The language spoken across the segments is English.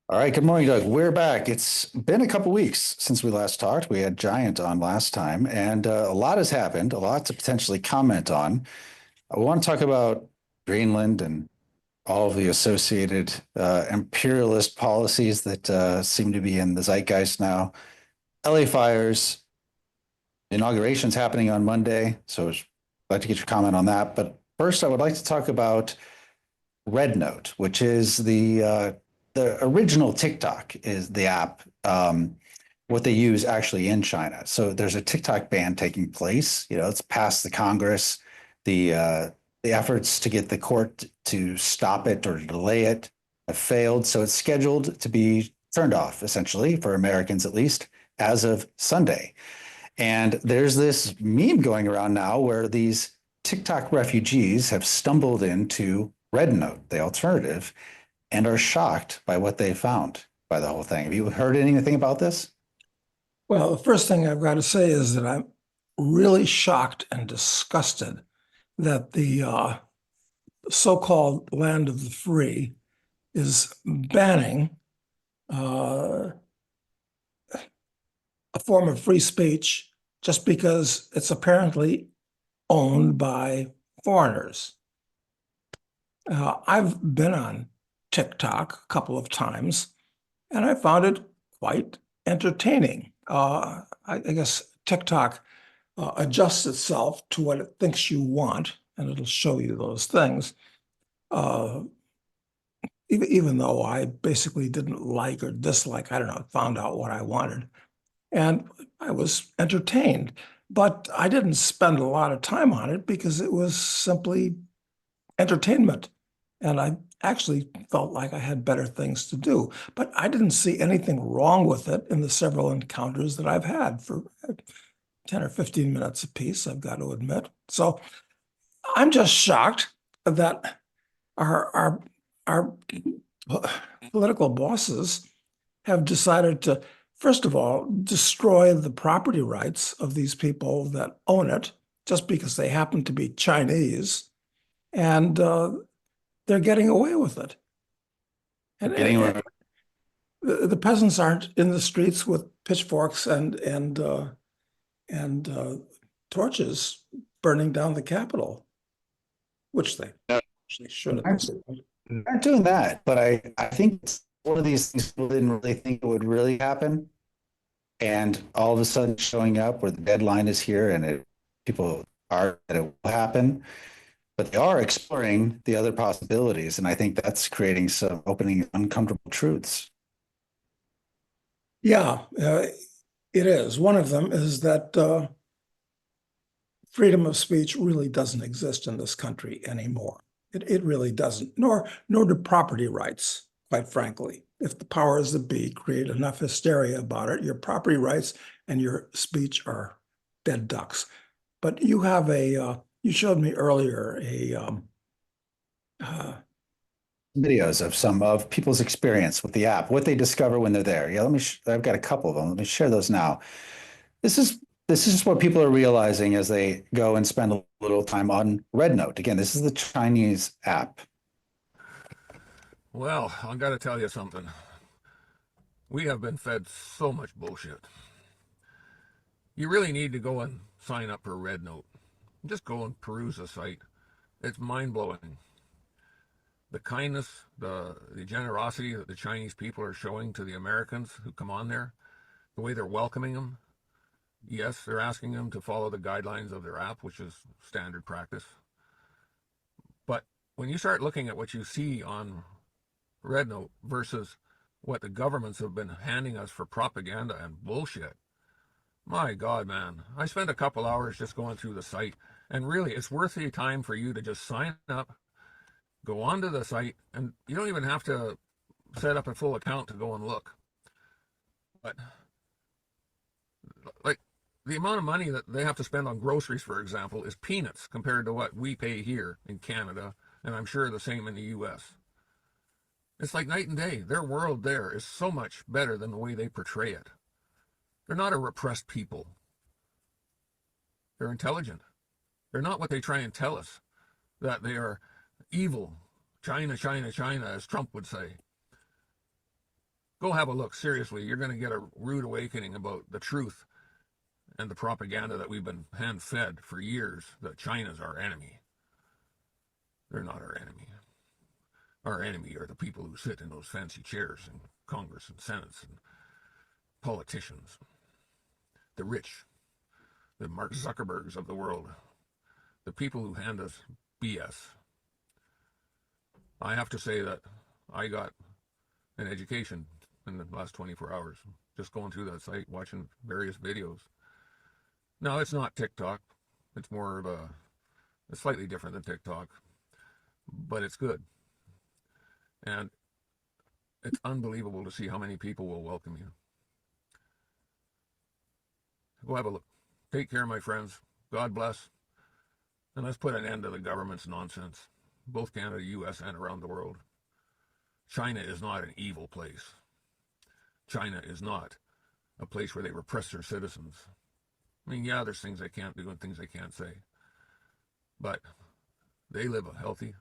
All right, good morning, Doug. We're back. It's been a couple weeks since we last talked. We had Giant on last time, and a lot has happened, a lot to potentially comment on. I want to talk about Greenland and all of the associated imperialist policies that seem to be in the zeitgeist now. LA fires, inauguration's happening on Monday, so I'd like to get your comment on that. But first, I would like to talk about RedNote, which is the original TikTok is the app. What they use actually in China. So there's a TikTok ban taking place. You know, it's passed the Congress. The efforts to get the court to stop it or delay it have failed. So it's scheduled to be turned off, essentially, for Americans at least, as of Sunday. And there's this meme going around now where these TikTok refugees have stumbled into RedNote, the alternative, and are shocked by what they found by the whole thing. Have you heard anything about this? Well, the first thing I've got to say is that I'm really shocked and disgusted that the so-called land of the free is banning uh, a form of free speech just because it's apparently owned by foreigners. I've been on TikTok a couple of times, and I found it quite entertaining. I guess TikTok adjusts itself to what it thinks you want, and it'll show you those things. Uh, even though I basically didn't like or dislike, I don't know, found out what I wanted. And I was entertained, but I didn't spend a lot of time on it because it was simply entertainment. And I actually felt like I had better things to do. But I didn't see anything wrong with it in the several encounters that I've had for 10 or 15 minutes apiece, I've got to admit. So I'm just shocked that our political bosses have decided to, first of all, destroy the property rights of these people that own it just because they happen to be Chinese, and they're getting away with it. And the peasants aren't in the streets with pitchforks and torches burning down the Capitol, which they actually should at this point. Aren't doing that, but I think it's one of these things people didn't really think it would really happen. And all of a sudden showing up where the deadline is here and people are that it will happen, but they are exploring the other possibilities. And I think that's creating some opening uncomfortable truths. Yeah, it is. One of them is that freedom of speech really doesn't exist in this country anymore. It really doesn't, nor do property rights, quite frankly. If the powers that be create enough hysteria about it, your property rights and your speech are dead ducks. But you have you showed me earlier uh, Videos of some of people's experience with the app, what they discover when they're there. Yeah, I've got a couple of them. Let me share those now. This is this is what people are realizing as they go and spend a little time on RedNote. Again, this is the Chinese app. Well, I gotta tell you something. We have been fed so much bullshit. You really need to go and sign up for RedNote. Just go and peruse the site. It's mind-blowing. The kindness, the generosity that the Chinese people are showing to the Americans who come on there, the way they're welcoming them. Yes, they're asking them to follow the guidelines of their app, which is standard practice. But when you start looking at what you see on RedNote versus what the governments have been handing us for propaganda and bullshit, my God, man, I spent a couple hours just going through the site, and really, it's worth the time for you to just sign up, go onto the site, and you don't even have to set up a full account to go and look. But like the amount of money that they have to spend on groceries, for example, is peanuts compared to what we pay here in Canada, and I'm sure the same in the US. It's like night and day. Their world there is so much better than the way they portray it. They're not a repressed people. They're intelligent. They're not what they try and tell us, that they are evil. China, China, China, as Trump would say. Go have a look. Seriously, you're going to get a rude awakening about the truth and the propaganda that we've been hand-fed for years, that China's our enemy. They're not our enemy. Our enemy are the people who sit in those fancy chairs in Congress and Senates and politicians. The rich, the Mark Zuckerbergs of the world, the people who hand us BS. I have to say that I got an education in the last 24 hours, just going through that site, watching various videos. Now, it's not TikTok. It's more of it's slightly different than TikTok, but it's good. And it's unbelievable to see how many people will welcome you. Go have a look. Take care, my friends. God bless. And let's put an end to the government's nonsense, both Canada, US, and around the world. China is not an evil place. China is not a place where they repress their citizens. I mean, yeah, there's things they can't do and things they can't say. But they live a healthy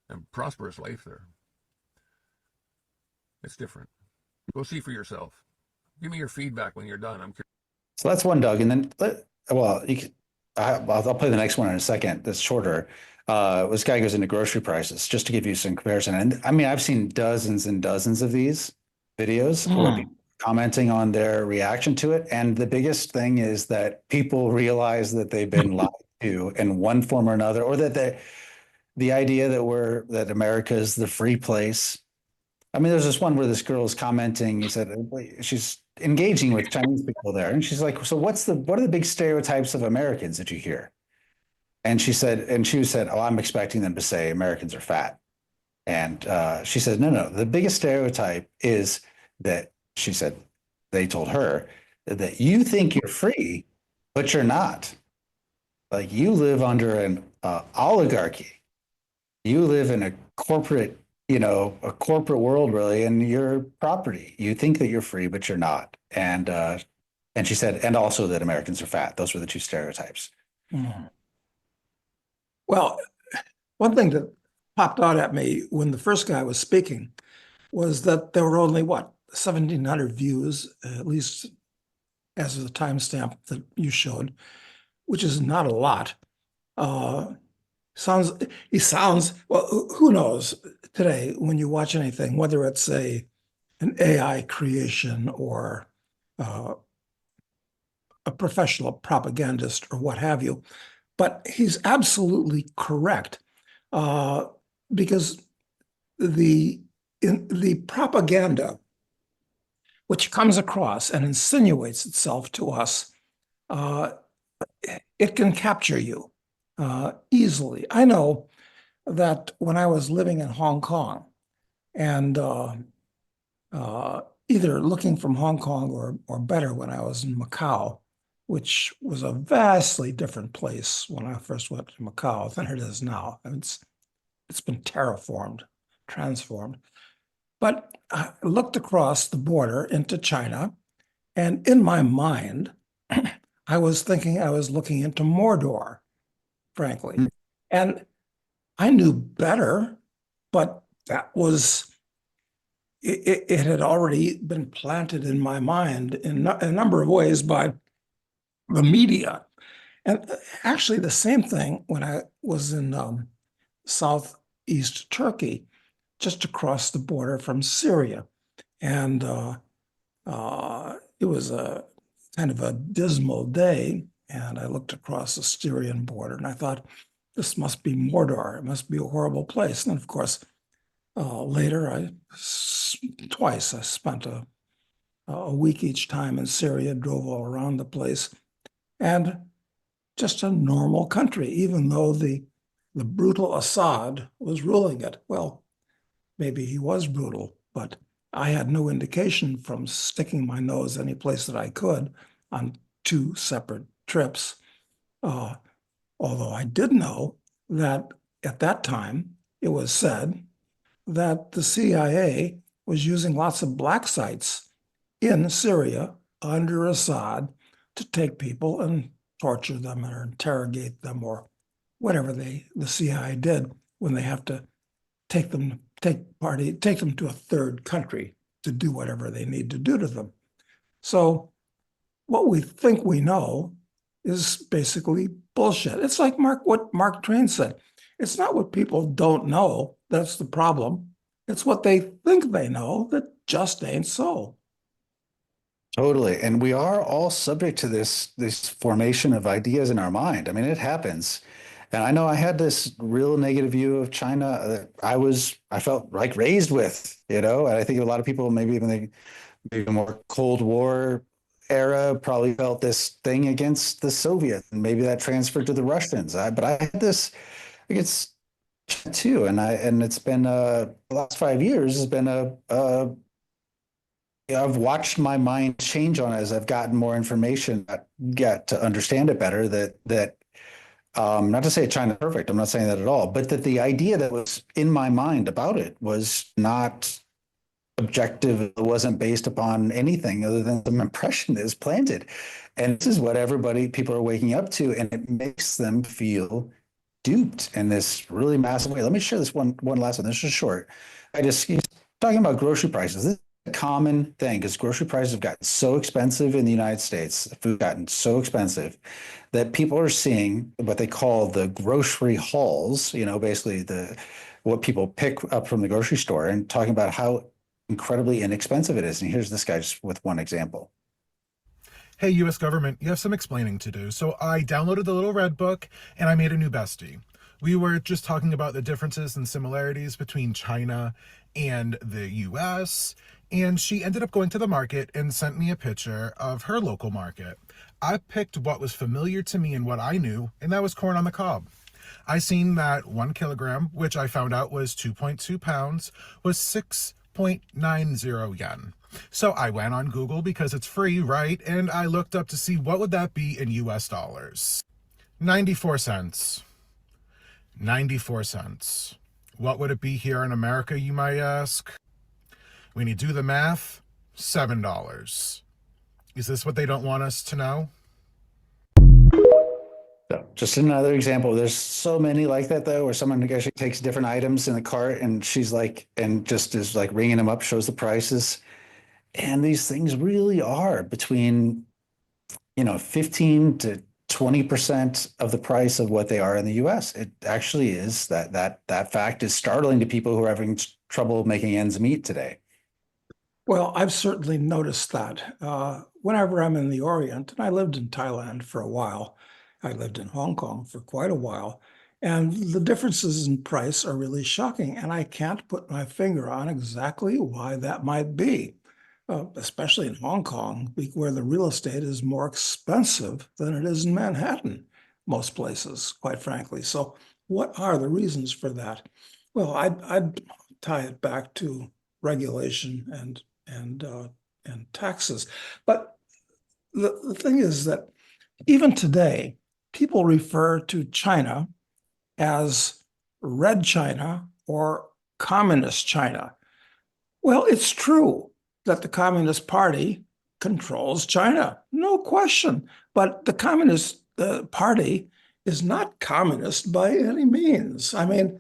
and prosperous life there. It's different. Go see for yourself. Give me your feedback when you're done. I'm curious. So that's one, Doug. And then, I'll play the next one in a second. That's shorter. This guy goes into grocery prices, just to give you some comparison. And I mean, I've seen dozens and dozens of these videos where people commenting on their reaction to it. And the biggest thing is that people realize that they've been lied to in one form or another, or that the idea that America is the free place. I mean, there's this one where this girl is commenting. He said she's engaging with Chinese people there, and she's like, "So what are the big stereotypes of Americans that you hear?" And she said, "Oh, I'm expecting them to say Americans are fat." And she said, "No. The biggest stereotype is that," she said, they told her that you think you're free, but you're not. Like, you live under an oligarchy. You live in a corporate world, really, and you're property. You think that you're free, but you're not. And she said, and also that Americans are fat. Those were the two stereotypes. Mm. Well, one thing that popped out at me when the first guy was speaking was that there were only, 1,700 views, at least as of the timestamp that you showed, which is not a lot. He sounds, well, who knows today when you watch anything, whether it's an AI creation or a professional propagandist or what have you. But he's absolutely correct, because the propaganda which comes across and insinuates itself to us, it can capture you easily. I know that when I was living in Hong Kong and either looking from Hong Kong or better when I was in Macau, which was a vastly different place when I first went to Macau than it is now. I mean, it's been transformed. But I looked across the border into China, and in my mind, I was thinking I was looking into Mordor, frankly. And I knew better, but that was, it had already been planted in my mind in a number of ways by the media. And actually the same thing when I was in southeast Turkey, just across the border from Syria. And it was a kind of a dismal day. And I looked across the Syrian border and I thought, this must be Mordor. It must be a horrible place. And of course, later, twice I spent a week each time in Syria, drove all around the place. And just a normal country, even though the brutal Assad was ruling it. Well, maybe he was brutal, but I had no indication from sticking my nose any place that I could on 2 separate trips. Although I did know that at that time, it was said that the CIA was using lots of black sites in Syria under Assad to take people and torture them or interrogate them or whatever the CIA did when they have to take them to a third country to do whatever they need to do to them. So what we think we know is basically bullshit. It's like what Mark Twain said. It's not what people don't know that's the problem. It's what they think they know that just ain't so. Totally. And we are all subject to this formation of ideas in our mind. I mean, it happens. And I know I had this real negative view of China that I felt like raised with, and I think a lot of people, maybe more Cold War era, probably felt this thing against the Soviets, and maybe that transferred to the Russians. But I had this against China too, and it's been the last 5 years has been I've watched my mind change on it as I've gotten more information, get to understand it better. Not to say China's perfect, I'm not saying that at all, but that the idea that was in my mind about it was not objective. It wasn't based upon anything other than some impression that is planted. And this is what people are waking up to, and it makes them feel duped in this really massive way. Let me share this one last one. This is short. He's talking about grocery prices. This is a common thing because grocery prices have gotten so expensive in the United States. Food gotten so expensive that people are seeing what they call the grocery hauls, basically what people pick up from the grocery store, and talking about how incredibly inexpensive it is. And here's this guy just with one example. Hey, US government, you have some explaining to do. So I downloaded the little red book and I made a new bestie. We were just talking about the differences and similarities between China and the US, and she ended up going to the market and sent me a picture of her local market. I picked what was familiar to me and what I knew, and that was corn on the cob. I seen that 1 kilogram, which I found out was 2.2 pounds, was 6.90 yen. So I went on Google because it's free, right? And I looked up to see what would that be in US dollars. 94 cents. 94 cents. What would it be here in America, you might ask? When you do the math, $7. Is this what they don't want us to know? So just another example. There's so many like that though, where someone actually takes different items in the cart and she's like, and just is like ringing them up, shows the prices. And these things really are between, 15 to 20% of the price of what they are in the US. It actually is that fact is startling to people who are having trouble making ends meet today. Well, I've certainly noticed that. Whenever I'm in the Orient, and I lived in Thailand for a while, I lived in Hong Kong for quite a while, and the differences in price are really shocking, and I can't put my finger on exactly why that might be, especially in Hong Kong, where the real estate is more expensive than it is in Manhattan, most places, quite frankly. So what are the reasons for that? Well, I'd tie it back to regulation and taxes. But the thing is that even today, people refer to China as Red China or Communist China. Well, it's true that the Communist Party controls China, no question. But the Communist Party is not communist by any means. I mean,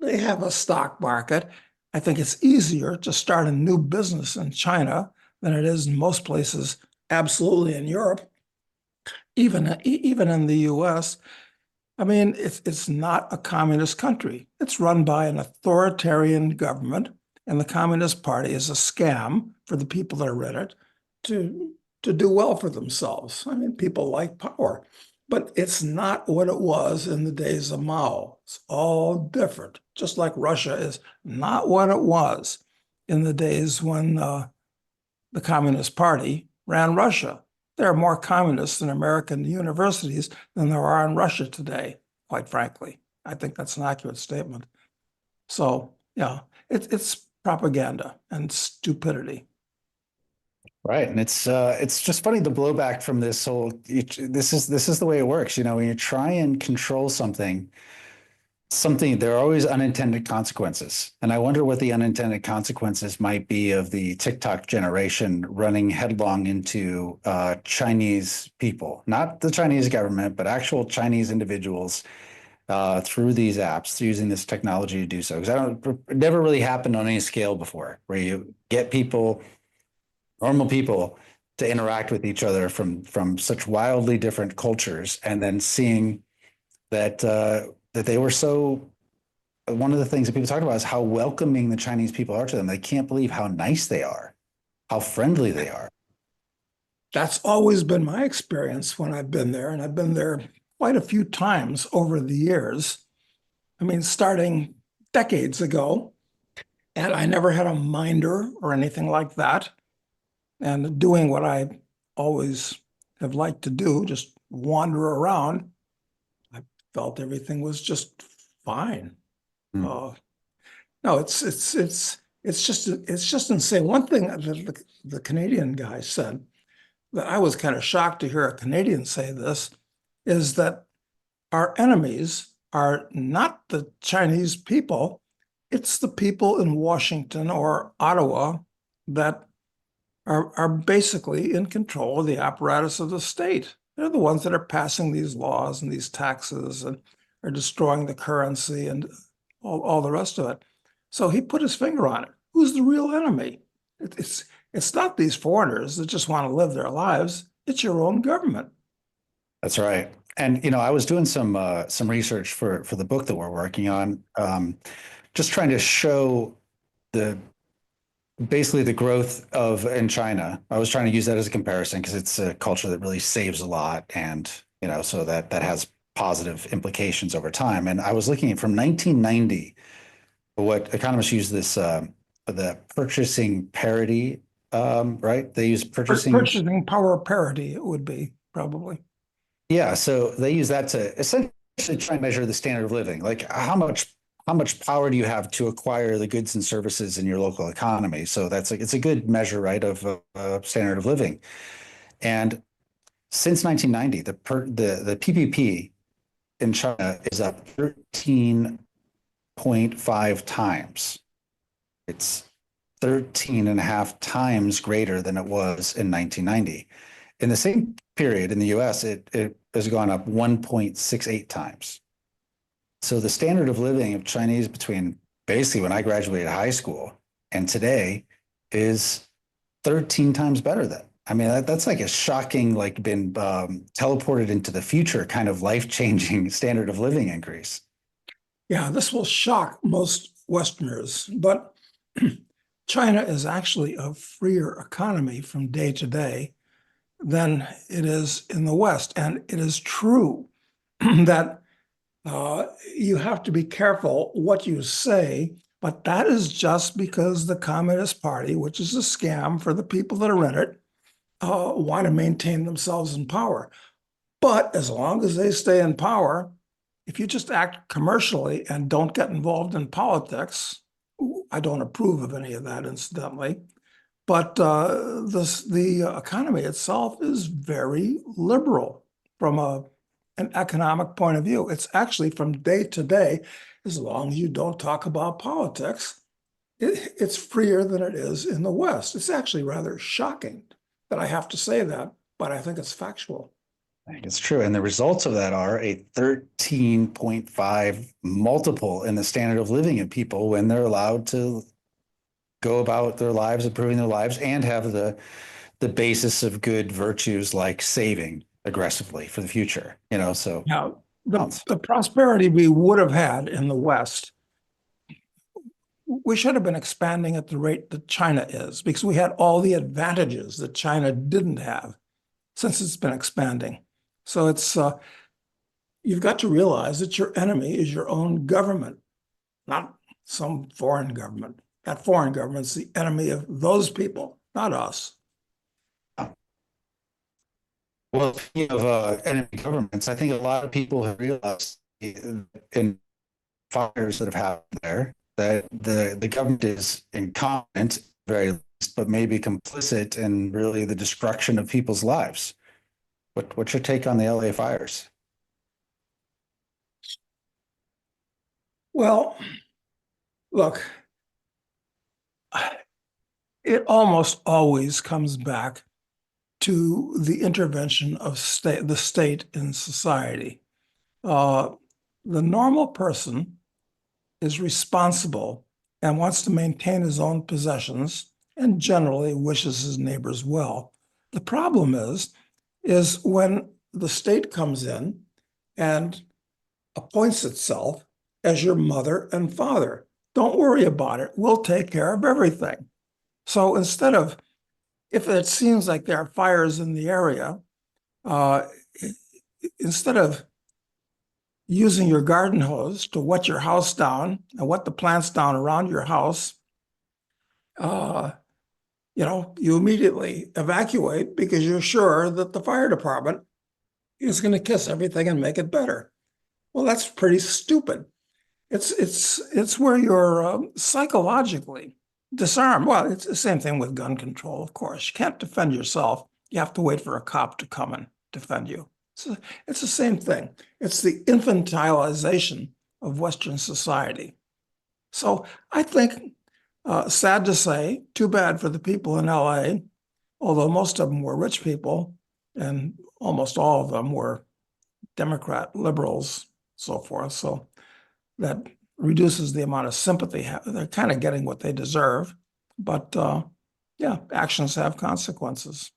they have a stock market. I think it's easier to start a new business in China than it is in most places, absolutely in Europe, even in the US. I mean, it's not a communist country. It's run by an authoritarian government, and the Communist Party is a scam for the people that are in it to do well for themselves. I mean, people like power, but it's not what it was in the days of Mao. It's all different, just like Russia is not what it was in the days when the Communist Party ran Russia. There are more communists in American universities than there are in Russia today, quite frankly. I think that's an accurate statement. So, yeah, it's propaganda and stupidity. Right. And it's just funny the blowback from this whole this is the way it works. When you try and control something, there are always unintended consequences. And I wonder what the unintended consequences might be of the TikTok generation running headlong into Chinese people, not the Chinese government, but actual Chinese individuals through these apps, through using this technology to do so. Because it never really happened on any scale before, where you get people, normal people, to interact with each other from such wildly different cultures, and then seeing that that they were so. One of the things that people talk about is how welcoming the Chinese people are to them. They can't believe how nice they are, how friendly they are. That's always been my experience when I've been there, and I've been there quite a few times over the years. I mean, starting decades ago, and I never had a minder or anything like that. And doing what I always have liked to do, just wander around, I felt everything was just fine. Mm. No, it's just insane. One thing that the Canadian guy said that I was kind of shocked to hear a Canadian say this is that our enemies are not the Chinese people, it's the people in Washington or Ottawa that are basically in control of the apparatus of the state. They're the ones that are passing these laws and these taxes and are destroying the currency and all the rest of it. So he put his finger on it. Who's the real enemy? It's not these foreigners that just want to live their lives. It's your own government. That's right. And I was doing some research for the book that we're working on, just trying to show basically the growth of in China. I was trying to use that as a comparison because it's a culture that really saves a lot, and so that has positive implications over time. And I was looking at from 1990, what economists use this the purchasing parity, right? They use Purchasing power parity, it would be probably. Yeah, so they use that to essentially try and measure the standard of living. Like how much power do you have to acquire the goods and services in your local economy? So it's a good measure, right, of standard of living. And since 1990, the PPP in China is up 13.5 times. It's 13 and a half times greater than it was in 1990. In the same period in the US, it has gone up 1.68 times. So the standard of living of Chinese between basically when I graduated high school and today is 13 times better than. I mean, that's like a shocking, like been teleported into the future kind of life-changing standard of living increase. Yeah, this will shock most Westerners, but China is actually a freer economy from day to day than it is in the West. And it is true that you have to be careful what you say, but that is just because the Communist Party, which is a scam for the people that are in it, want to maintain themselves in power. But as long as they stay in power, if you just act commercially and don't get involved in politics, I don't approve of any of that, incidentally, but the economy itself is very liberal from an economic point of view. It's actually from day to day, as long as you don't talk about politics, it's freer than it is in the West. It's actually rather shocking that I have to say that, but I think it's factual. I think it's true. And the results of that are a 13.5 multiple in the standard of living of people when they're allowed to go about their lives, improving their lives, and have the basis of good virtues like saving aggressively for the future. So Now, the prosperity we would have had in the West, we should have been expanding at the rate that China is, because we had all the advantages that China didn't have since it's been expanding. So it's you've got to realize that your enemy is your own government, not some foreign government. That foreign government's the enemy of those people, not us. Well, speaking of enemy governments, I think a lot of people have realized in fires that have happened there that the government is incompetent, very least, but maybe complicit in really the destruction of people's lives. What's your take on the LA fires? Well, look, it almost always comes back to the intervention of the state in society. the normal person is responsible and wants to maintain his own possessions and generally wishes his neighbors well. The problem is when the state comes in and appoints itself as your mother and father. Don't worry about it. We'll take care of everything. So instead of, if it seems like there are fires in the area, uh, instead of using your garden hose to wet your house down and wet the plants down around your house, you immediately evacuate because you're sure that the fire department is going to kiss everything and make it better. Well, that's pretty stupid. It's where you're psychologically disarmed. Well, it's the same thing with gun control, of course. You can't defend yourself. You have to wait for a cop to come and defend you. So it's the same thing. It's the infantilization of Western society. So I think, sad to say, too bad for the people in LA, although most of them were rich people and almost all of them were Democrat liberals, so forth. So that reduces the amount of sympathy. They're kind of getting what they deserve, but yeah, actions have consequences.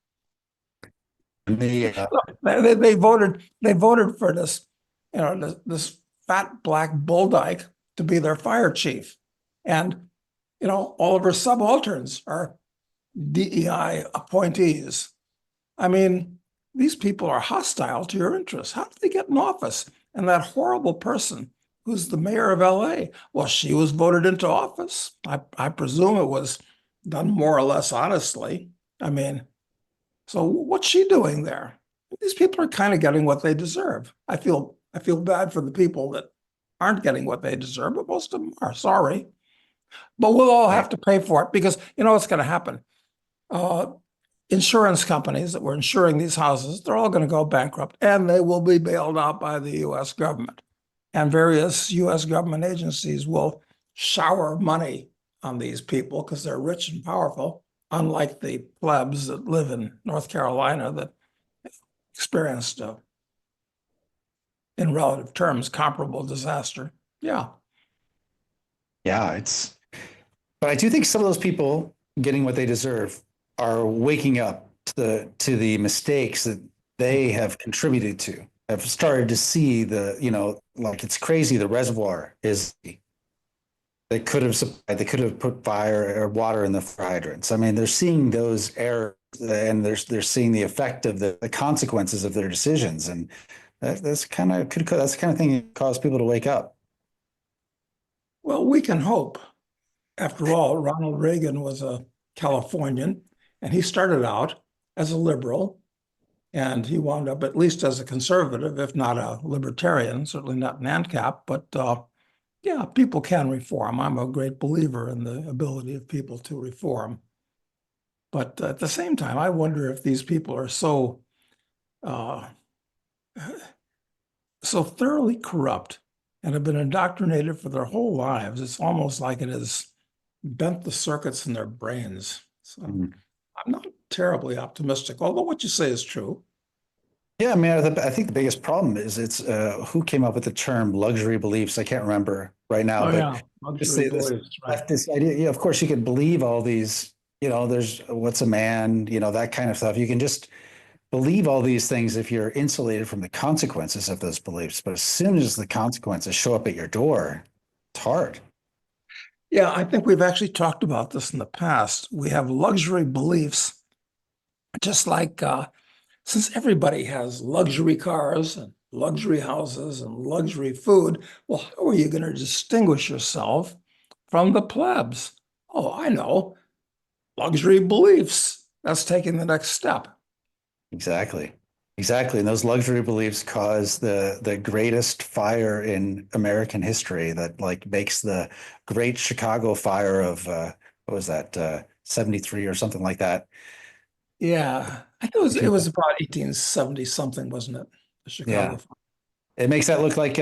The, Look, they voted for this, this fat black bull dyke to be their fire chief, and all of her subalterns are DEI appointees. I mean, these people are hostile to your interests. How did they get in office? And that horrible person who's the mayor of LA, well, she was voted into office. I presume it was done more or less honestly. I mean, so what's she doing there? These people are kind of getting what they deserve. I feel bad for the people that aren't getting what they deserve, but most of them are. Sorry. But we'll all have to pay for it because you know what's going to happen. Insurance companies that were insuring these houses, they're all going to go bankrupt and they will be bailed out by the US government. And various US government agencies will shower money on these people because they're rich and powerful, unlike the plebs that live in North Carolina that experienced, in relative terms, comparable disaster. Yeah. yeah, but I do think some of those people getting what they deserve are waking up to the mistakes that they have contributed to. Have started to see like it's crazy. The reservoir they could have put fire or water in the fire hydrants. I mean, they're seeing those errors and they're seeing the effect of the consequences of their decisions. And that's the kind of thing that cause people to wake up. Well, we can hope. After all, Ronald Reagan was a Californian, and he started out as a liberal, and he wound up at least as a conservative, if not a libertarian, certainly not an ANCAP. But yeah, people can reform. I'm a great believer in the ability of people to reform. But at the same time, I wonder if these people are so thoroughly corrupt and have been indoctrinated for their whole lives. It's almost like it has bent the circuits in their brains. So I'm not terribly optimistic, although what you say is true. Yeah, I mean, I think the biggest problem is it's who came up with the term luxury beliefs. I can't remember right now, but Yeah, luxury beliefs, right. this idea. Yeah, of course, you could believe all these. There's what's a man. That kind of stuff. You can just believe all these things if you're insulated from the consequences of those beliefs. But as soon as the consequences show up at your door, it's hard. Yeah, I think we've actually talked about this in the past. We have luxury beliefs, just like since everybody has luxury cars and luxury houses and luxury food, well, how are you going to distinguish yourself from the plebs? Oh, I know. Luxury beliefs. That's taking the next step. Exactly. And those luxury beliefs cause the greatest fire in American history that like makes the Great Chicago Fire of what was that 73 or something like that. Yeah, I think it was about 1870 something, wasn't it? The Chicago Yeah. Fire. It makes that look like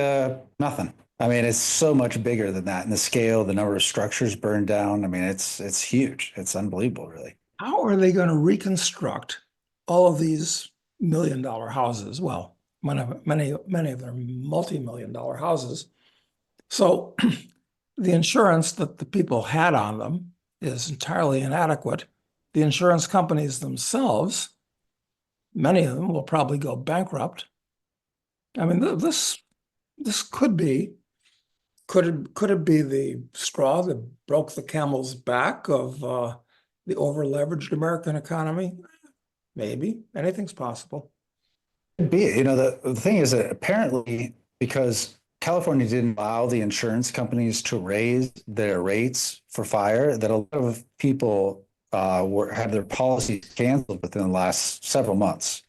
nothing. I mean, it's so much bigger than that. And the scale, the number of structures burned down. I mean, it's huge. It's unbelievable, really. How are they going to reconstruct all of these $1 million houses? Well, Many of them are multi-million-dollar houses. So the insurance that the people had on them is entirely inadequate. The insurance companies themselves, many of them will probably go bankrupt. I mean, this could it be the straw that broke the camel's back of the over-leveraged American economy? Maybe. Anything's possible. Could be, the thing is that apparently because California didn't allow the insurance companies to raise their rates for fire, that a lot of people had their policies canceled within the last several months.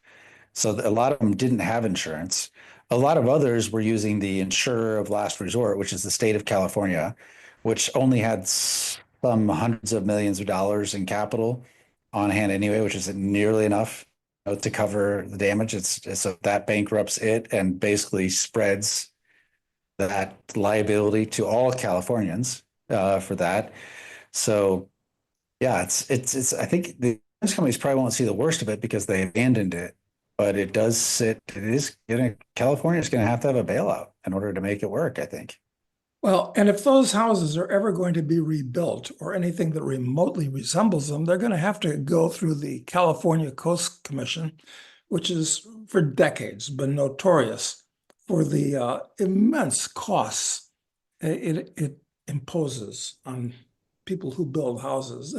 So a lot of them didn't have insurance. A lot of others were using the insurer of last resort, which is the state of California, which only had some hundreds of millions of dollars in capital on hand anyway, which isn't nearly enough to cover the damage. It's so that bankrupts it and basically spreads that liability to all Californians for that. So yeah, it's I think the insurance companies probably won't see the worst of it because they abandoned it, but California is gonna have to have a bailout in order to make it work, I think. Well, and if those houses are ever going to be rebuilt or anything that remotely resembles them, they're going to have to go through the California Coast Commission, which has for decades been notorious for the immense costs it imposes on people who build houses,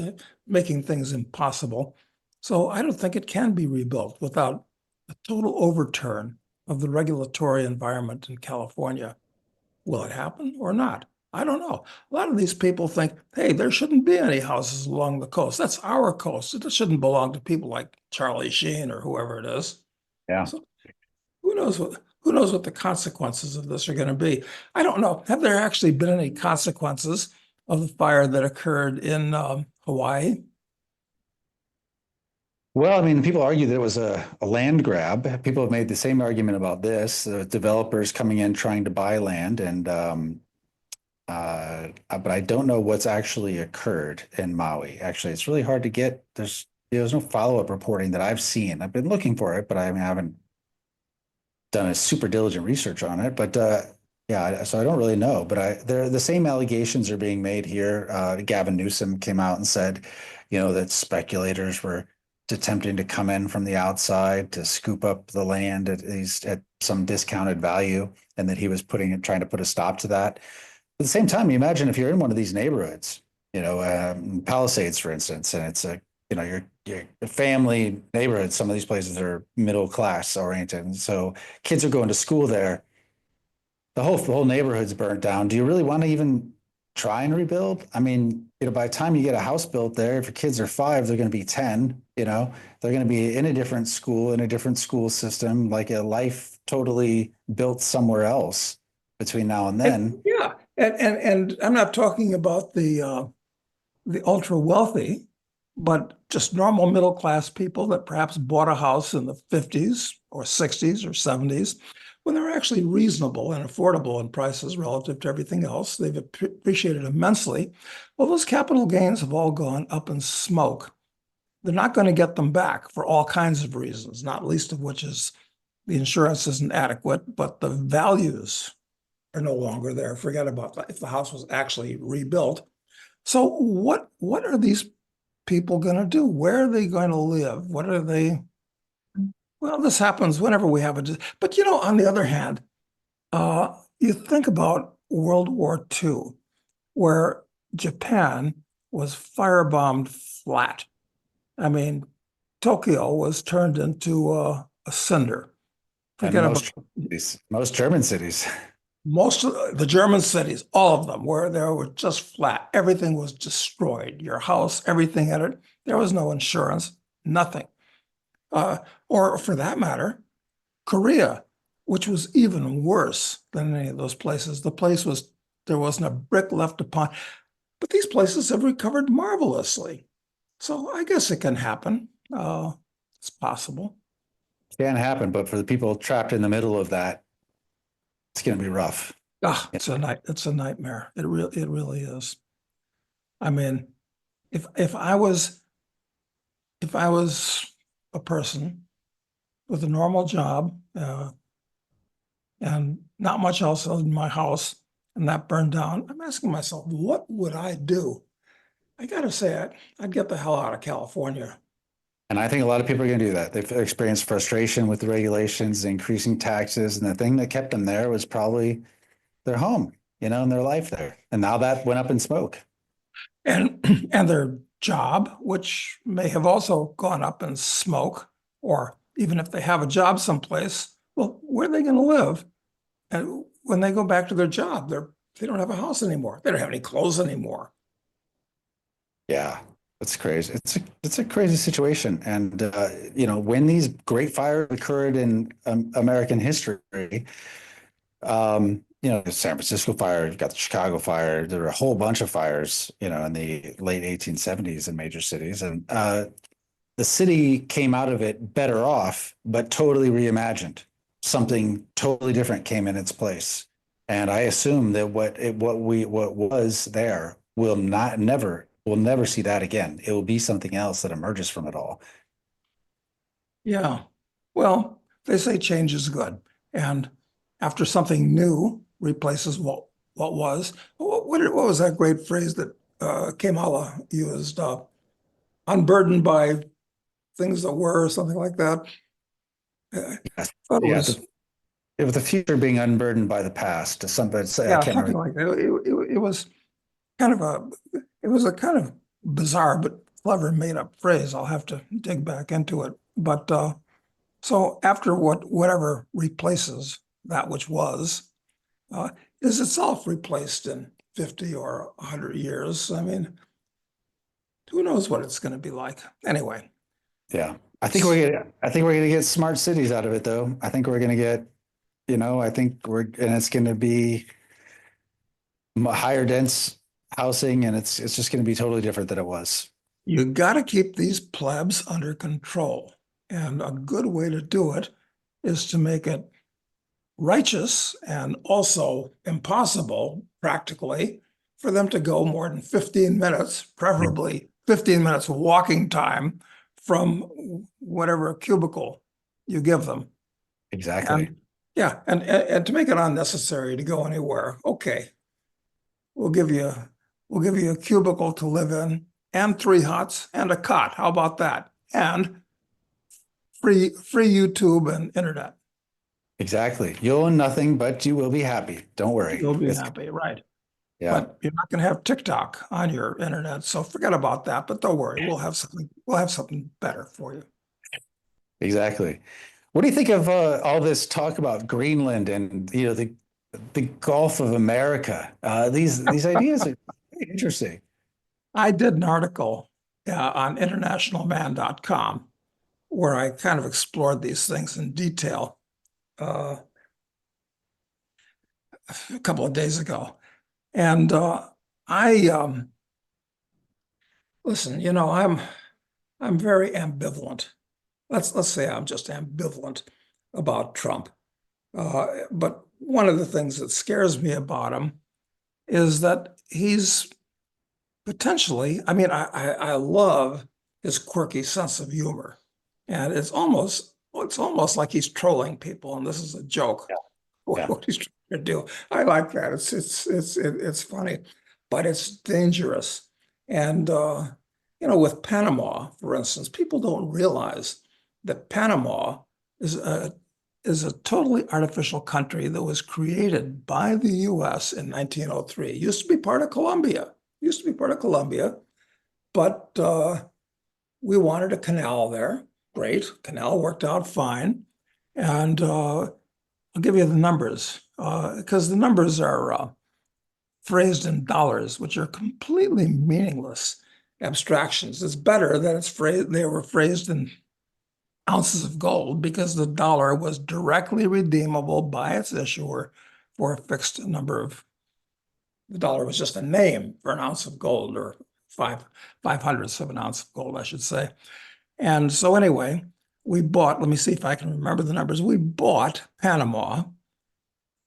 making things impossible. So I don't think it can be rebuilt without a total overturn of the regulatory environment in California. Will it happen or not? I don't know. A lot of these people think, hey, there shouldn't be any houses along the coast. That's our coast. It shouldn't belong to people like Charlie Sheen or whoever it is. Yeah. So who knows what the consequences of this are going to be? I don't know. Have there actually been any consequences of the fire that occurred in Hawaii? Well, I mean, people argue that it was a land grab. People have made the same argument about this, developers coming in trying to buy land, and but I don't know what's actually occurred in Maui. Actually, it's really hard to get. There's no follow-up reporting that I've seen. I've been looking for it, but I haven't done a super diligent research on it. But yeah, so I don't really know. But the same allegations are being made here. Gavin Newsom came out and said, that speculators were attempting to come in from the outside to scoop up the land at some discounted value, and that he was trying to put a stop to that. At the same time, you imagine if you're in one of these neighborhoods, Palisades, for instance, and it's your family neighborhood. Some of these places are middle class oriented, and so kids are going to school there. The whole neighborhood's burnt down. Do you really want to even try and rebuild? I mean, by the time you get a house built there, if your kids are 5, they're going to be 10. They're going to be in a different school system, like a life totally built somewhere else between now and then. Yeah, and I'm not talking about the ultra wealthy, but just normal middle class people that perhaps bought a house in the 50s or 60s or 70s when they're actually reasonable and affordable in prices relative to everything else. They've appreciated immensely. Well, those capital gains have all gone up in smoke. They're not going to get them back for all kinds of reasons, not least of which is the insurance isn't adequate, but the values are no longer there. Forget about that if the house was actually rebuilt. So what are these people going to do? Where are they going to live? What are they? Well, this happens whenever we have but on the other hand, you think about World War II, where Japan was firebombed flat. I mean, Tokyo was turned into a cinder. Forget about most German cities. Most of the German cities, all of them, where they were just flat. Everything was destroyed. Your house, everything in it. There was no insurance, nothing. Or for that matter, Korea, which was even worse than any of those places. There wasn't a brick left upon. But these places have recovered marvelously. So I guess it can happen. It's possible. It can happen, but for the people trapped in the middle of that, it's going to be rough. It's a nightmare. It really is. I mean, if I was a person with a normal job, and not much else in my house, and that burned down. I'm asking myself, what would I do? I gotta say, I'd get the hell out of California. And I think a lot of people are going to do that. They've experienced frustration with the regulations, the increasing taxes, and the thing that kept them there was probably their home, and their life there. And now that went up in smoke. And and their job, which may have also gone up in smoke, or even if they have a job someplace, well, where are they going to live? And when they go back to their job, they don't have a house anymore. They don't have any clothes anymore. Yeah, it's crazy. It's a crazy situation. And when these great fires occurred in American history, the San Francisco fire, you got the Chicago fire, there were a whole bunch of fires, in the late 1870s in major cities. And the city came out of it better off, but totally reimagined. Something totally different came in its place. And I assume that what was there will we'll never see that again. It will be something else that emerges from it all. Yeah. Well, they say change is good. And after something new replaces what was, what was that great phrase that Kamala used? Unburdened by things that were, or something like that. I thought it Yeah, was, it was the future being unburdened by the past. I yeah, can't something remember. like that. It was kind of it was a kind of bizarre but clever made up phrase. I'll have to dig back into it. But so after whatever replaces that which was, is itself replaced in 50 or 100 years. I mean, who knows what it's going to be like? Anyway, Yeah, I think we're gonna get smart cities out of it, though. I think we're gonna get, and it's gonna be higher dense housing, and it's just gonna be totally different than it was. you got to keep these plebs under control. And a good way to do it is to make it righteous and also impossible, practically, for them to go more than 15 minutes, preferably 15 minutes walking time from whatever cubicle you give them. Exactly. And yeah, and to make it unnecessary to go anywhere, okay, we'll give you a cubicle to live in and 3 huts and a cot. How about that? And free YouTube and internet. Exactly. You'll own nothing, but you will be happy. Don't worry. You'll be happy, right? Yeah, But you're not going to have TikTok on your internet, so forget about that. But don't worry, we'll have something. We'll have something better for you. exactly. What do you think of all this talk about Greenland and the Gulf of America? These ideas are very interesting. I did an article on internationalman.com where I kind of explored these things in detail a couple of days ago, and I listen. I'm very ambivalent. Let's say I'm just ambivalent about Trump. But one of the things that scares me about him is that he's potentially, I mean, I love his quirky sense of humor. And it's almost like he's trolling people, and this is a joke. Yeah. What he's trying to do. I like that. It's funny, but it's dangerous. And with Panama, for instance, people don't realize that Panama is a totally artificial country that was created by the U.S. in 1903. It used to be part of Colombia. But we wanted a canal there. Great, canal worked out fine. And I'll give you the numbers because the numbers are phrased in dollars, which are completely meaningless abstractions. It's better that they were phrased in ounces of gold because the dollar was directly redeemable by its issuer for a fixed number of. The dollar was just a name for an ounce of gold, or 5/500ths of an ounce of gold, I should say. And so anyway, we bought, let me see if I can remember the numbers. We bought Panama,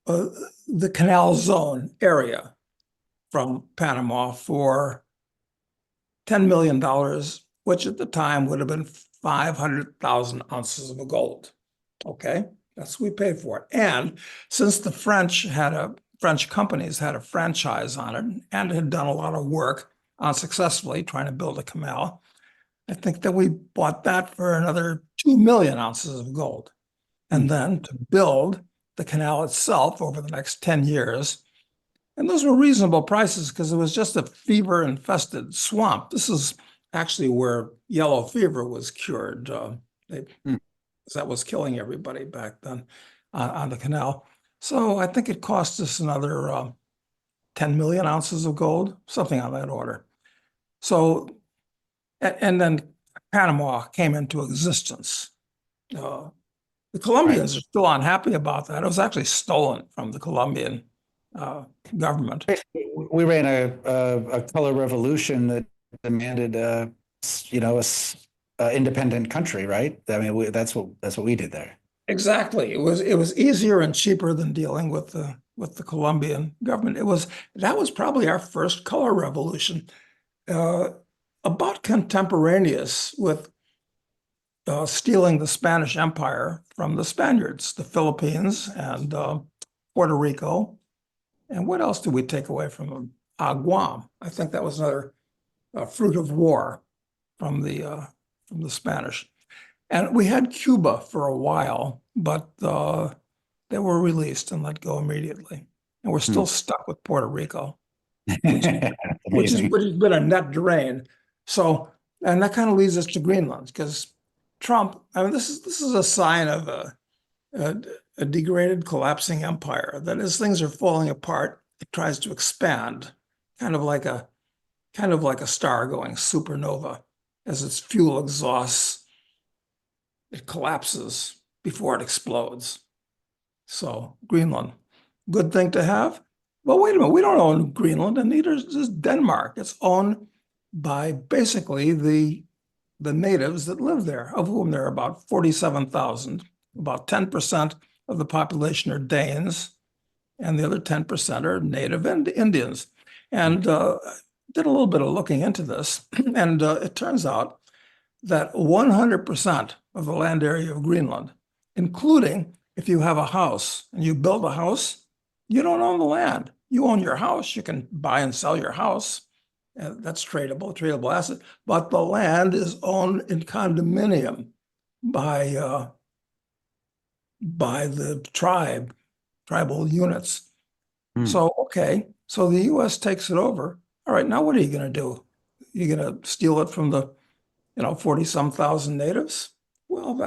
the Canal Zone area from Panama for $10 million, which at the time would have been 500,000 ounces of gold. Okay, That's what we paid for it. And since the French companies had a franchise on it and had done a lot of work unsuccessfully trying to build a canal, I think that we bought that for another 2 million ounces of gold. And then to build the canal itself over the next 10 years. And those were reasonable prices because it was just a fever-infested swamp. This is actually where yellow fever was cured. That was killing everybody back then on the canal. So I think it cost us another 10 million ounces of gold, something on that order. So, and then Panama came into existence. The Colombians are still unhappy about that. It was actually stolen from the Colombian government. We ran a color revolution that demanded, independent country, right? I mean, that's what we did there. Exactly. It was easier and cheaper than dealing with the Colombian government. That was probably our first color revolution, about contemporaneous with stealing the Spanish Empire from the Spaniards, the Philippines and Puerto Rico. And what else did we take away from them? Guam. I think that was another fruit of war from the Spanish. And we had Cuba for a while, but they were released and let go immediately. And we're still stuck with Puerto Rico, which has been a net drain. So, and that kind of leads us to Greenland, because Trump, I mean, this is a sign of a degraded, collapsing empire, that as things are falling apart, it tries to expand, kind of like a star going supernova. As its fuel exhausts, it collapses before it explodes. So Greenland, good thing to have. But wait a minute, we don't own Greenland, and neither does Denmark. It's owned by basically the natives that live there, of whom there are about 47,000. About 10% of the population are Danes, and the other 10% are native Indians. And did a little bit of looking into this, and it turns out that 100% of the land area of Greenland, including if you have a house and you build a house, you don't own the land. You own your house. You can buy and sell your house. That's tradable asset. But the land is owned in condominium by the tribal units. So, okay, so the U.S. takes it over. All right, now what are you going to do? You're going to steal it from the 40-some thousand natives? Well,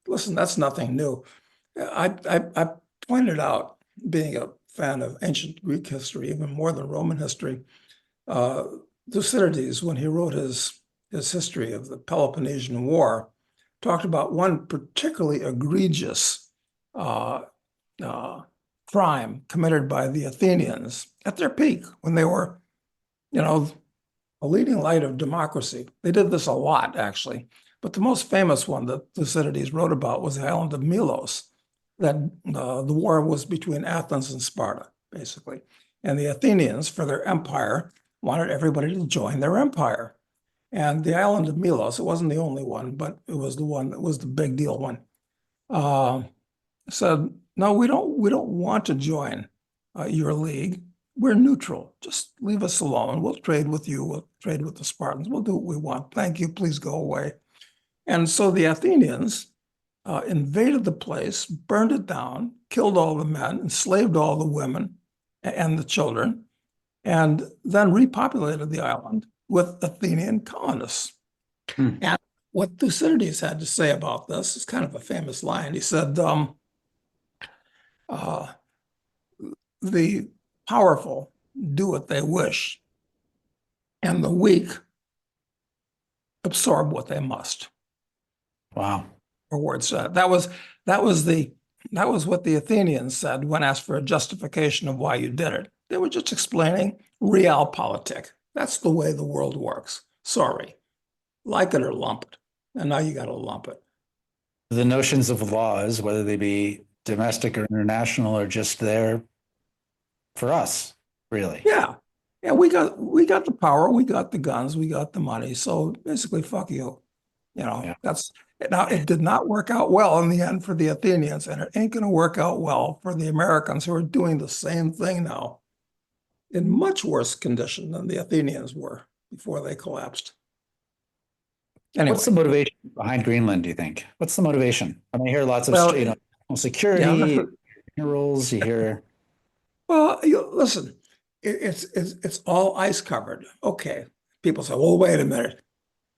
listen, that's nothing new. I pointed out, being a fan of ancient Greek history, even more than Roman history, Thucydides, when he wrote his history of the Peloponnesian War, talked about one particularly egregious crime committed by the Athenians at their peak, when they were, a leading light of democracy. They did this a lot, actually. But the most famous one that Thucydides wrote about was the island of Milos, that the war was between Athens and Sparta, basically. And the Athenians, for their empire, wanted everybody to join their empire. And the island of Milos, it wasn't the only one, but it was the one that was the big deal one, said, no, we don't want to join your league. We're neutral. Just leave us alone. We'll trade with you. We'll trade with the Spartans. We'll do what we want. Thank you. Please go away. And so the Athenians invaded the place, burned it down, killed all the men, enslaved all the women and the children, and then repopulated the island with Athenian colonists. And what Thucydides had to say about this is kind of a famous line. He said, the powerful do what they wish, and the weak absorb what they must. Wow. Or words said. That was what the Athenians said when asked for a justification of why you did it. They were just explaining realpolitik. That's the way the world works. Sorry, like it or lump it. And now you got to lump it. The notions of laws, whether they be domestic or international, are just there for us, really. Yeah. We got the power, we got the guns, we got the money. So basically, fuck you. Yeah. Now, it did not work out well in the end for the Athenians, and it ain't going to work out well for the Americans who are doing the same thing now in much worse condition than the Athenians were before they collapsed. Anyway, What's the motivation behind Greenland, do you think? What's the motivation? I mean, I hear lots of, well, security, yeah, rules, you hear. well, listen, it's all ice covered. Okay, people say, well, wait a minute.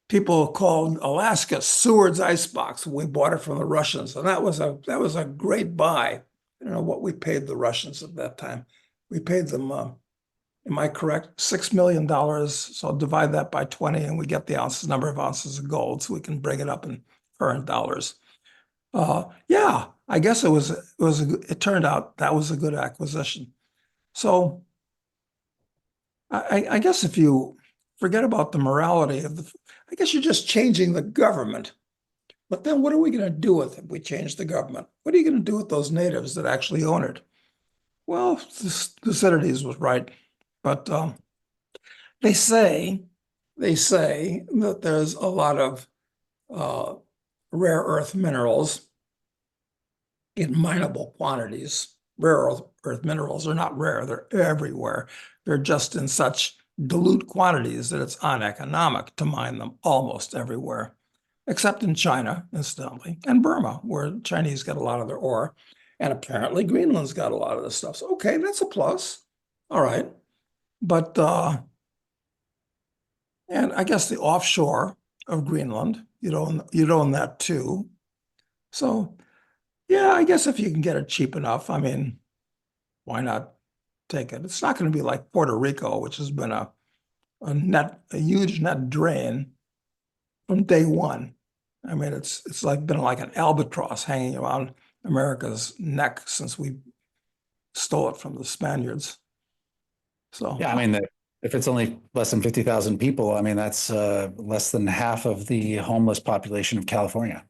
People called Alaska Seward's icebox when we bought it from the Russians, and that was a great buy. I don't know what we paid the Russians at that time. We paid them, am I correct? $6 million. So divide that by 20, and we get the number of ounces of gold, so we can bring it up in current dollars. Yeah, I guess it turned out that was a good acquisition. So I guess if you forget about the morality I guess you're just changing the government. But then what are we going to do with it if we change the government? What are you going to do with those natives that actually own it? Well, Thucydides was right, but they say that there's a lot of rare earth minerals in mineable quantities. Rare earth minerals are not rare, they're everywhere. They're just in such dilute quantities that it's uneconomic to mine them almost everywhere, except in China, incidentally, and Burma, where Chinese get a lot of their ore. And apparently Greenland's got a lot of this stuff. So, okay, that's a plus. All right. But, and I guess the offshore of Greenland, you'd own that too. So, yeah, I guess if you can get it cheap enough, I mean, why not take it? It's not going to be like Puerto Rico, which has been a huge net drain from day one. I mean, it's been like an albatross hanging around America's neck since we stole it from the Spaniards. So Yeah, I mean, if it's only less than 50,000 people, I mean, that's less than half of the homeless population of California,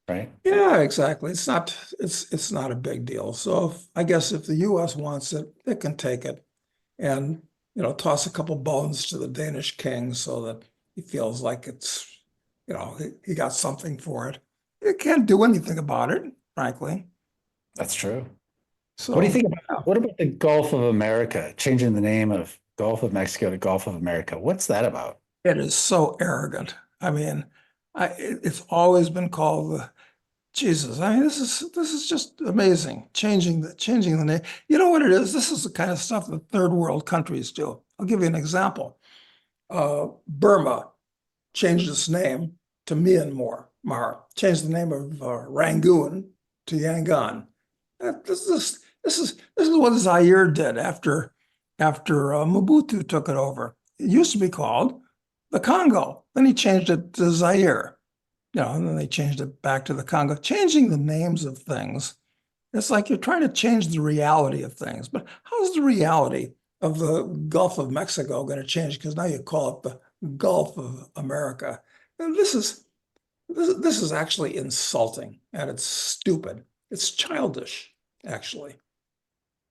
right? yeah, exactly. It's not a big deal. So I guess if the U.S. wants it, it can take it, and toss a couple bones to the Danish king so that he feels like it's he got something for it. It can't do anything about it, frankly. That's true. So What do you think about, what about the Gulf of America, changing the name of Gulf of Mexico to Gulf of America? What's that about? it is so arrogant. I mean, it's always been called the Jesus. I mean, this is just amazing. Changing the name. You know what it is? This is the kind of stuff that third world countries do. I'll give you an example. Burma changed its name to Myanmar. Changed the name of Rangoon to Yangon. This is what Zaire did after Mobutu took it over. It used to be called the Congo. Then he changed it to Zaire. And then they changed it back to the Congo. Changing the names of things, it's like you're trying to change the reality of things. But how's the reality of the Gulf of Mexico going to change? Because now you call it the Gulf of America. And this is actually insulting, and it's stupid. It's childish, actually.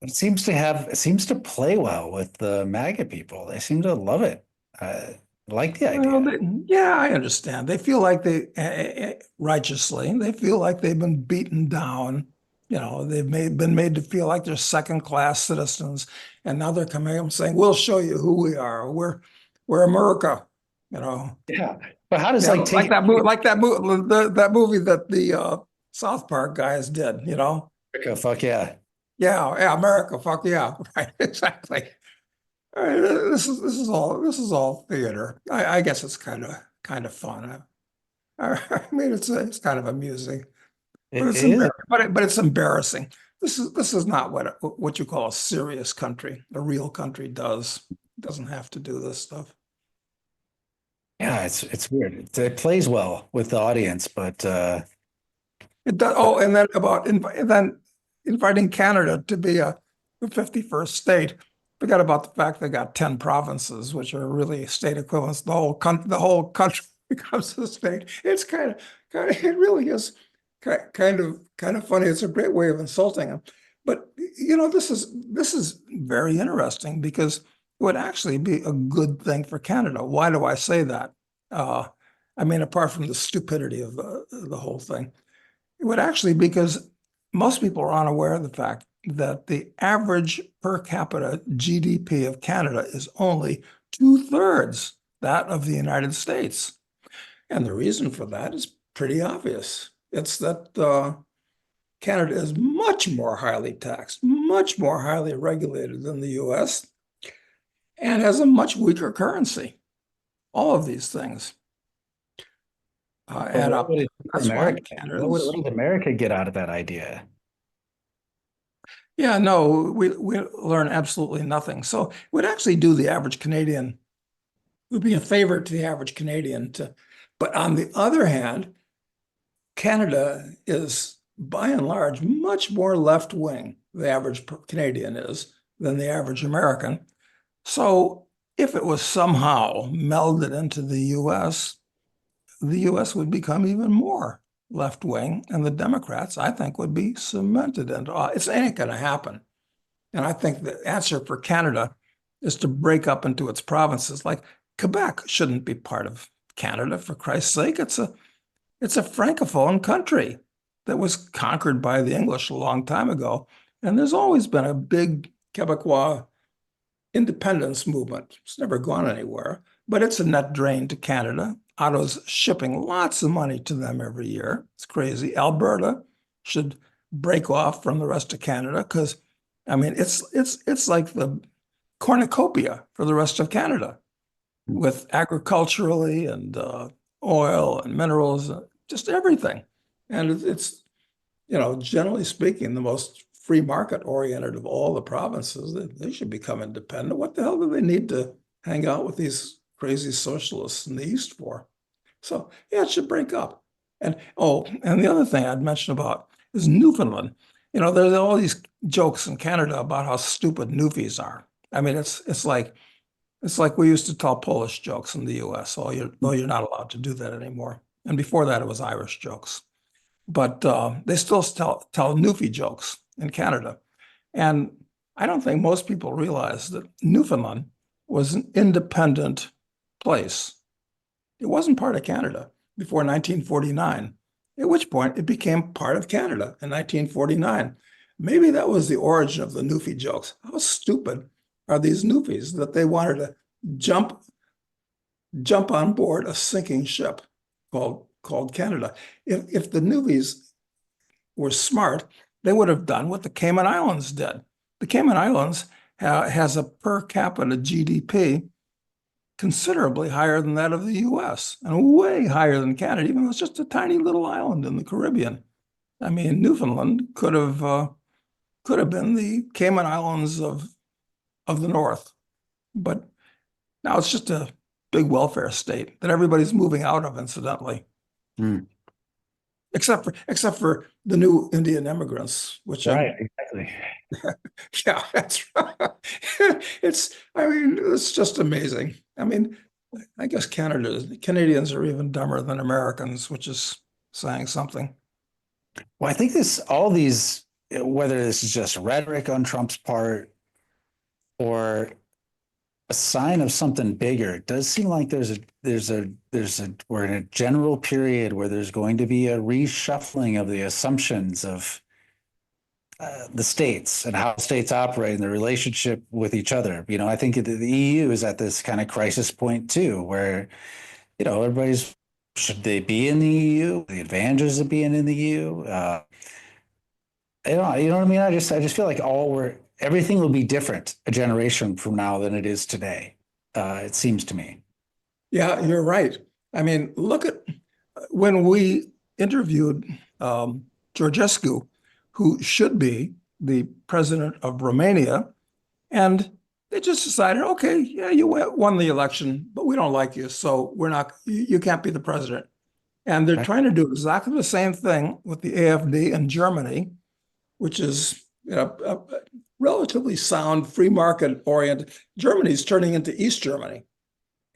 It seems to play well with the MAGA people. They seem to love it. I like the idea. Well, yeah, I understand. They feel like righteously, they feel like they've been beaten down. They've been made to feel like they're second-class citizens, and now they're coming up and saying, "We'll show you who we are. We're America." Yeah, but how does like that movie that movie that the South Park guys did. America, fuck yeah. Yeah, America, fuck yeah, right, exactly. All right, this is all theater. I guess it's kind of fun. I mean, it's kind of amusing, but It is. but it's embarrassing. This is not what you call a serious country. A real country does. It doesn't have to do this stuff. Yeah, it's weird. It plays well with the audience, but It does. Oh, and then inviting Canada to be the 51st state. Forget about the fact they got 10 provinces, which are really state equivalents. The whole country becomes a state. It's it really is kind of funny. It's a great way of insulting them. But this is very interesting because it would actually be a good thing for Canada. Why do I say that? I mean, apart from the stupidity of the whole thing, it would actually, because most people are unaware of the fact that the average per capita GDP of Canada is only 2/3 that of the United States. And the reason for that is pretty obvious. It's that Canada is much more highly taxed, much more highly regulated than the US, and has a much weaker currency. All of these things add up. That's why Canada What does America get out of that idea? Yeah, no, we learn absolutely nothing. So it would actually do the average Canadian, it would be a favor to the average Canadian to, but on the other hand, Canada is by and large much more left-wing, the average Canadian is, than the average American. So if it was somehow melded into the US would become even more left-wing, and the Democrats, I think, would be cemented into it ain't going to happen. And I think the answer for Canada is to break up into its provinces. Like Quebec shouldn't be part of Canada, for Christ's sake. It's a francophone country that was conquered by the English a long time ago. And there's always been a big Quebecois independence movement. It's never gone anywhere, but it's a net drain to Canada. Ottawa's shipping lots of money to them every year. It's crazy. Alberta should break off from the rest of Canada because, I mean, it's like the cornucopia for the rest of Canada with agriculturally and oil and minerals, just everything. And it's, generally speaking, the most free market oriented of all the provinces. They should become independent. What the hell do they need to hang out with these crazy socialists in the East for? So yeah, it should break up. And and the other thing I'd mention about is Newfoundland. There's all these jokes in Canada about how stupid Newfies are. I mean, it's like we used to tell Polish jokes in the US, though you're not allowed to do that anymore. And before that, it was Irish jokes. But they still tell Newfie jokes in Canada. And I don't think most people realize that Newfoundland was an independent place. It wasn't part of Canada before 1949, at which point it became part of Canada in 1949. Maybe that was the origin of the Newfie jokes. How stupid are these Newfies that they wanted to jump on board a sinking ship called Canada? If the Newfies were smart, they would have done what the Cayman Islands did. The Cayman Islands has a per capita GDP considerably higher than that of the US and way higher than Canada, even though it's just a tiny little island in the Caribbean. I mean, Newfoundland could have been the Cayman Islands of the North, but now it's just a big welfare state that everybody's moving out of, incidentally. Except for the new Indian immigrants, which right, exactly. Yeah, that's right. It's just amazing. I mean, I guess Canadians are even dumber than Americans, which is saying something. Well, I think all these, whether this is just rhetoric on Trump's part or a sign of something bigger, it does seem like we're in a general period where there's going to be a reshuffling of the assumptions of the states and how states operate and the relationship with each other. I think the EU is at this kind of crisis point too, where, should they be in the EU? The advantages of being in the EU? You know what I mean? I just feel like everything will be different a generation from now than it is today. It seems to me. Yeah, you're right. I mean, look at when we interviewed Georgescu, who should be the president of Romania, and they just decided, okay, yeah, you won the election, but we don't like you, so you can't be the president. And they're trying to do exactly the same thing with the AfD in Germany, which is a relatively sound, free market oriented. Germany's turning into East Germany.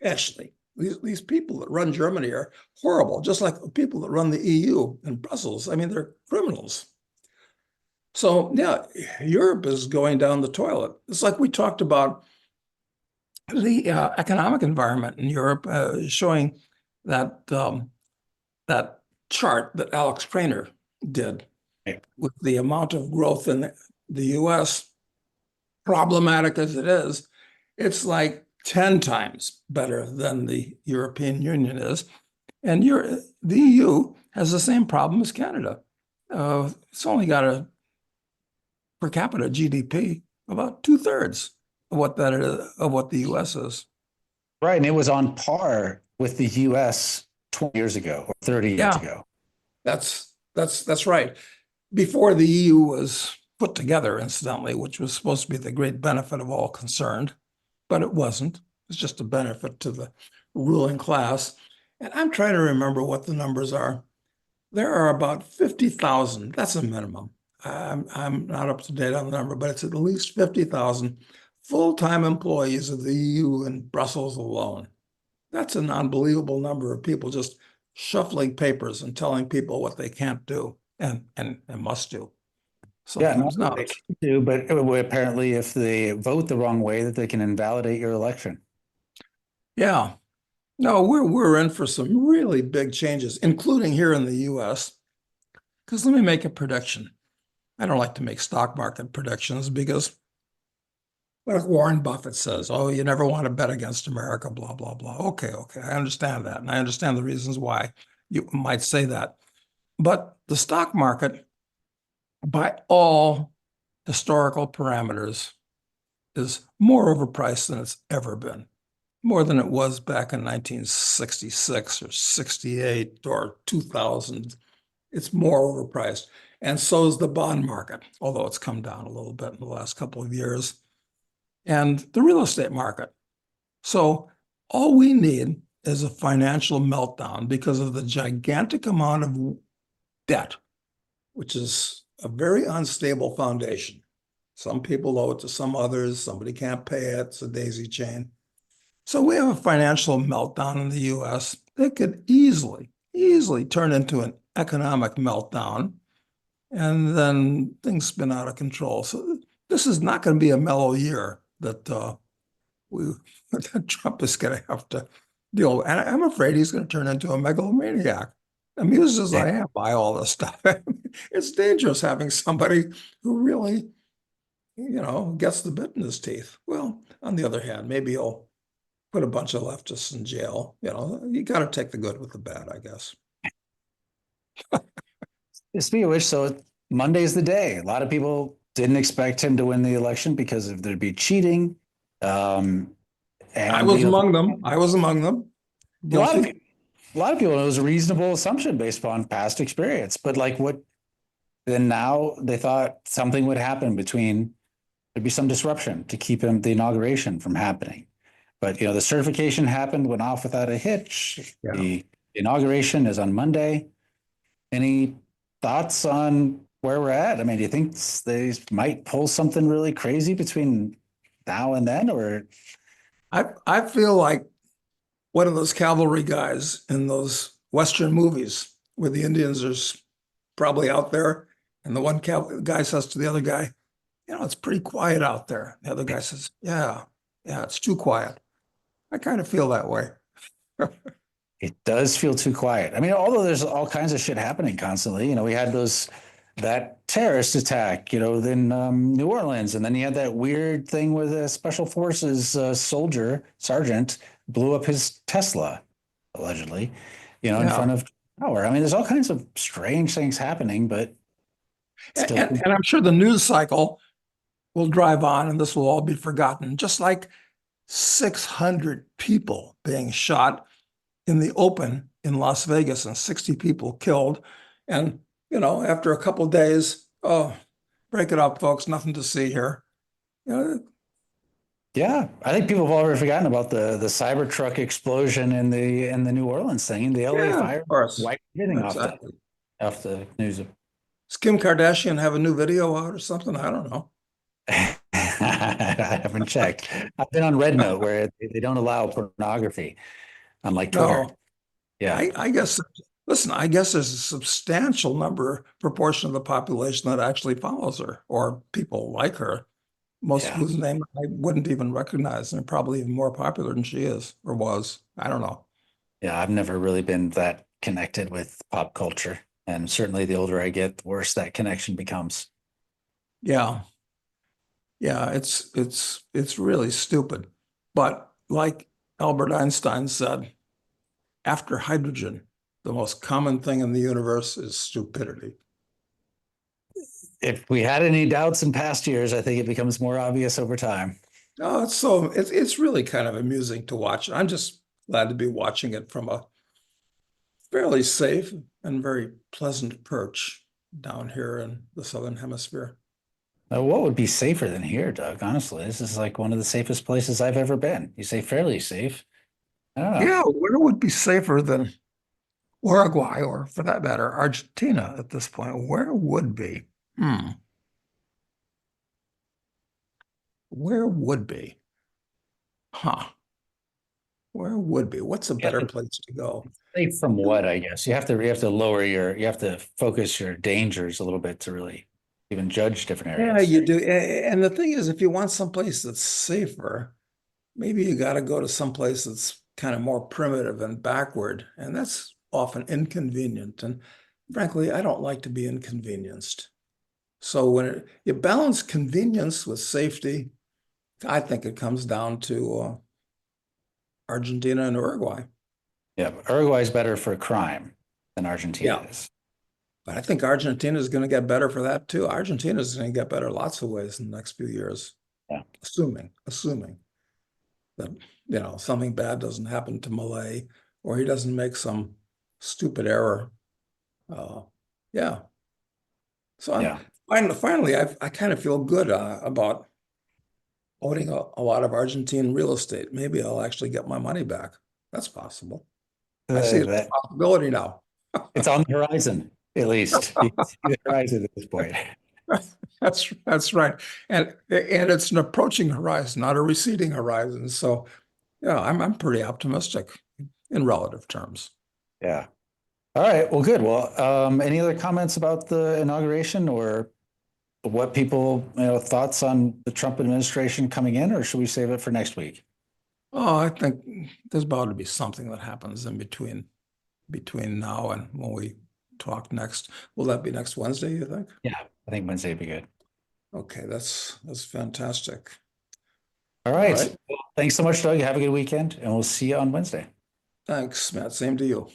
Actually, these people that run Germany are horrible, just like the people that run the EU in Brussels. I mean, they're criminals. So yeah, Europe is going down the toilet. It's like we talked about the economic environment in Europe showing that chart that Alex Trainer did Right. with the amount of growth in the US, problematic as it is, it's like 10 times better than the European Union is. And the EU has the same problem as Canada. It's only got a per capita GDP about 2/3 of what that is, of what the US is. Right. And it was on par with the US 20 years ago or 30 years Yeah. ago. That's right. Before the EU was put together, incidentally, which was supposed to be the great benefit of all concerned, but it wasn't. It's just a benefit to the ruling class. And I'm trying to remember what the numbers are. There are about 50,000. That's a minimum. I'm not up to date on the number, but it's at least 50,000 full-time employees of the EU in Brussels alone. That's an unbelievable number of people just shuffling papers and telling people what they can't do and must do. Yeah, Sometimes not not. what they can do, but apparently if they vote the wrong way, that they can invalidate your election. Yeah. No, we're in for some really big changes, including here in the US. Because let me make a prediction. I don't like to make stock market predictions because what Warren Buffett says, oh, you never want to bet against America, blah, blah, blah. Okay, I understand that. And I understand the reasons why you might say that. But the stock market, by all historical parameters, is more overpriced than it's ever been. More than it was back in 1966 or 68 or 2000. It's more overpriced. And so is the bond market, although it's come down a little bit in the last couple of years. And the real estate market. So all we need is a financial meltdown because of the gigantic amount of debt, which is a very unstable foundation. Some people owe it to some others. Somebody can't pay it. It's a daisy chain. So we have a financial meltdown in the US that could easily turn into an economic meltdown, and then things spin out of control. So this is not going to be a mellow year that that Trump is going to have to deal with. And I'm afraid he's going to turn into a megalomaniac. Amused as I am by all this stuff, it's dangerous having somebody who really, gets the bit in his teeth. Well, on the other hand, maybe he'll put a bunch of leftists in jail. You got to take the good with the bad, I guess. Speaking of which, so Monday's the day. A lot of people didn't expect him to win the election because of there'd be cheating. And I was among them. I was among them. A lot of people, it was a reasonable assumption based upon past experience. But then now they thought something would happen there'd be some disruption to keep the inauguration from happening. But the certification went off without a hitch. Yeah. The inauguration is on Monday. Any thoughts on where we're at? I mean, do you think they might pull something really crazy between now and then, or? I feel like one of those cavalry guys in those Western movies where the Indians are probably out there, and the one guy says to the other guy, it's pretty quiet out there. The other guy says, yeah, it's too quiet. I kind of feel that way. It does feel too quiet. I mean, although there's all kinds of shit happening constantly. We had that terrorist attack, in New Orleans, and then you had that weird thing with a special forces sergeant blew up his Tesla, allegedly, in front of power. I mean, there's all kinds of strange things happening, but still. And I'm sure the news cycle will drive on, and this will all be forgotten. Just like 600 people being shot in the open in Las Vegas and 60 people killed. And, after a couple of days, break it up, folks, nothing to see here. Yeah, I think people have already forgotten about the Cybertruck explosion in the New Orleans thing, and the LA fire wiped everything off the news. Does Kim Kardashian have a new video out or something? I don't know. I haven't checked. I've been on RedNote where they don't allow pornography, unlike Twitter. No. Yeah, I guess. Listen, I guess there's a substantial proportion of the population that actually follows her, or people like her, most of whose name I wouldn't even recognize. And they're probably even more popular than she is or was. I don't know. Yeah, I've never really been that connected with pop culture. And certainly the older I get, the worse that connection becomes. Yeah. Yeah, it's really stupid. But like Albert Einstein said, after hydrogen, the most common thing in the universe is stupidity. If we had any doubts in past years, I think it becomes more obvious over time. Oh, it's really kind of amusing to watch. I'm just glad to be watching it from a fairly safe and very pleasant perch down here in the Southern Hemisphere. Now, what would be safer than here, Doug? Honestly, this is like one of the safest places I've ever been. You say fairly safe. I don't know. Yeah, where would be safer than Uruguay or, for that matter, Argentina at this point? Where would be? Hmm. Where would be? Huh. Where would be? What's a better place to go? Safe from what, I guess? You have to lower you have to focus your dangers a little bit to really even judge different Yeah, areas. you do. And the thing is, if you want someplace that's safer, maybe you got to go to someplace that's kind of more primitive and backward. And that's often inconvenient. And frankly, I don't like to be inconvenienced. So when you balance convenience with safety, I think it comes down to Argentina and Uruguay. Yeah, but Uruguay's better for crime than Argentina Yeah. is. But I think Argentina is going to get better for that too. Argentina is going to get better lots of ways in the next few years, Yeah. assuming that, something bad doesn't happen to Malay or he doesn't make some stupid error. Yeah. So Yeah. finally, I kind of feel good about owning a lot of Argentine real estate. Maybe I'll actually get my money back. That's possible. I see it as a That possibility now. it's on the horizon, at least. You can see the horizon at this point. That's right. And it's an approaching horizon, not a receding horizon. So yeah, I'm pretty optimistic in relative terms. Yeah. All right. Well, good. Well, any other comments about the inauguration or what people, thoughts on the Trump administration coming in, or should we save it for next week? Oh, I think there's bound to be something that happens in between now and when we talk next. Will that be next Wednesday, you think? Yeah, I think Wednesday would be good. Okay, that's All all right. right. Well, thanks so much, Doug. Have a good weekend, and we'll see you on Wednesday. Thanks, Matt. Same to you.